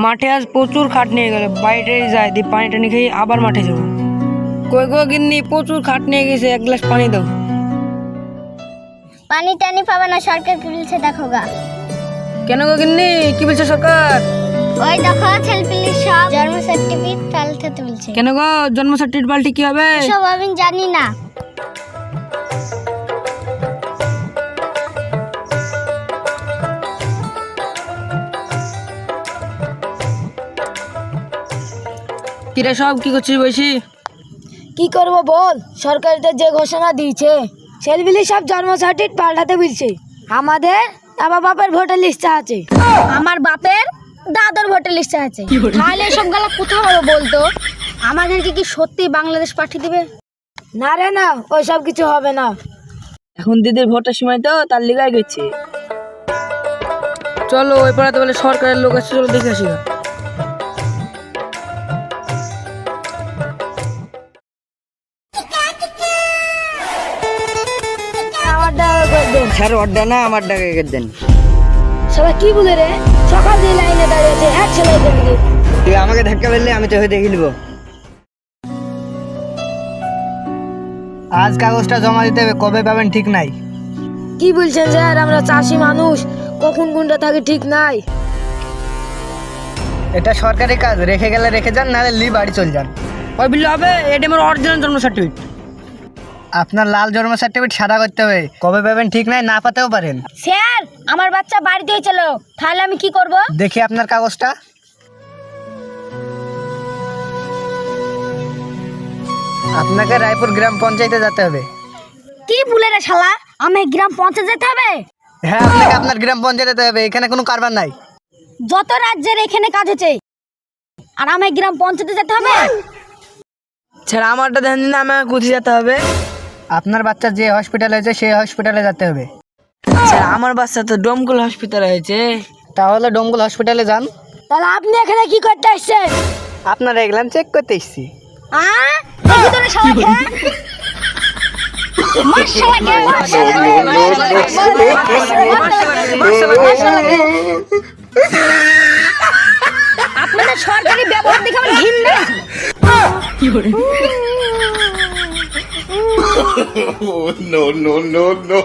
মাঠে আজ প্রচুর খাটনি হয়ে গেল, বাইরে যায় দিয়ে পানি টানি খেয়ে আবার মাঠে যাবো। কই গো গিন্নি, প্রচুর খাটনি হয়ে গেছে, এক গ্লাস পানি দাও। পানি টানি পাবে না, সরকার কি বলছে দেখো গা। কেন গো গিন্নি, কি বলছে সরকার? ওই দেখো ছেলেপিলির সব জন্ম সার্টিফিকেট পাল্টাতে বলছে। কেন গো, জন্ম সার্টিফিকেট পাল্টে কি হবে? সব আমি জানি না। কিরে সব কি করছিস বসি? কি করব বল, সরকারিতে যে ঘোষণা দিয়েছে ছেলেপিলি সব জন্ম সার্টিফিকেট পাল্টাতে বলছে। আমাদের আমার বাপের ভোটার লিস্টে আছে, আমার বাপের দাদার ভোটার লিস্টে আছে। তাহলে এসব গালা কোথাও হবে বলতো? আমাদেরকে কি সত্যি বাংলাদেশ পাঠিয়ে দিবে? না রে না, ওইসব কিছু হবে না। এখন দিদির ভোটের সময় তো, তার লিগাই গেছে। চলো ওই পাড়াতে বলে সরকারের লোক আছে, চলো দেখে আসি। আমার টাকা করে দেন। স্যার অর্ডার না, আমার টাকা দেন। সবাই কি বলে রে, সকাল দিয়ে লাইনে দাঁড়িয়েছে এক ছেলে এখান থেকে। তুই আমাকে ধাক্কা ফেললে আমি তো হয়ে দেখে নিব। আজ কাগজটা জমা দিতে হবে, কবে পাবেন ঠিক নাই। কি বলছেন স্যার, আমরা চাষি মানুষ, কখন কোনটা থাকে ঠিক নাই। এটা সরকারি কাজ, রেখে গেলে রেখে যান, নাহলে লি বাড়ি চলে যান। ওই বিল হবে, এটা আমার অরিজিনাল জন্ম সার্টিফিকেট। আপনার লাল জন্ম সার্টিফিকেট সাদা করতে হবে, কবে পাবেন ঠিক নাই, না পাতেও পারেন। স্যার আমার বাচ্চা বাড়িতেই চলো, তাহলে আমি কি করব? দেখি আপনার কাগজটা। আপনাকে রায়পুর গ্রাম পঞ্চায়েতে যেতে হবে। কি বলে রে শালা, আমি গ্রাম পঞ্চায়েত যেতে হবে? হ্যাঁ, আপনাকে আপনার গ্রাম পঞ্চায়েতে যেতে হবে, এখানে কোনো কারবার নাই। যত রাজ্যের এখানে কাজ হচ্ছে, আর আমি গ্রাম পঞ্চায়েতে যেতে হবে? স্যার আমারটা ধ্যান দিন, আমাকে কোথায় যেতে হবে? আপনার বাচ্চা যে হসপিটালে হয়েছে সেই হসপিটালে যেতে হবে। স্যার আমার বাচ্চা তো ডোমকুল হসপিটালে হয়েছে। তাহলে ডোমগুল হসপিটালে যান। তাহলে আপনি এখানে কি করতে আসছেন? আপনার এগুলান চেক করতে এসছি। দেখি তোরে শালাকে। মার শালাকে, মার শালাকে, মার শালাকে। আপনাদের সরকারি ব্যবহার দেখে আমার ঘৃণা। No, no, no, no.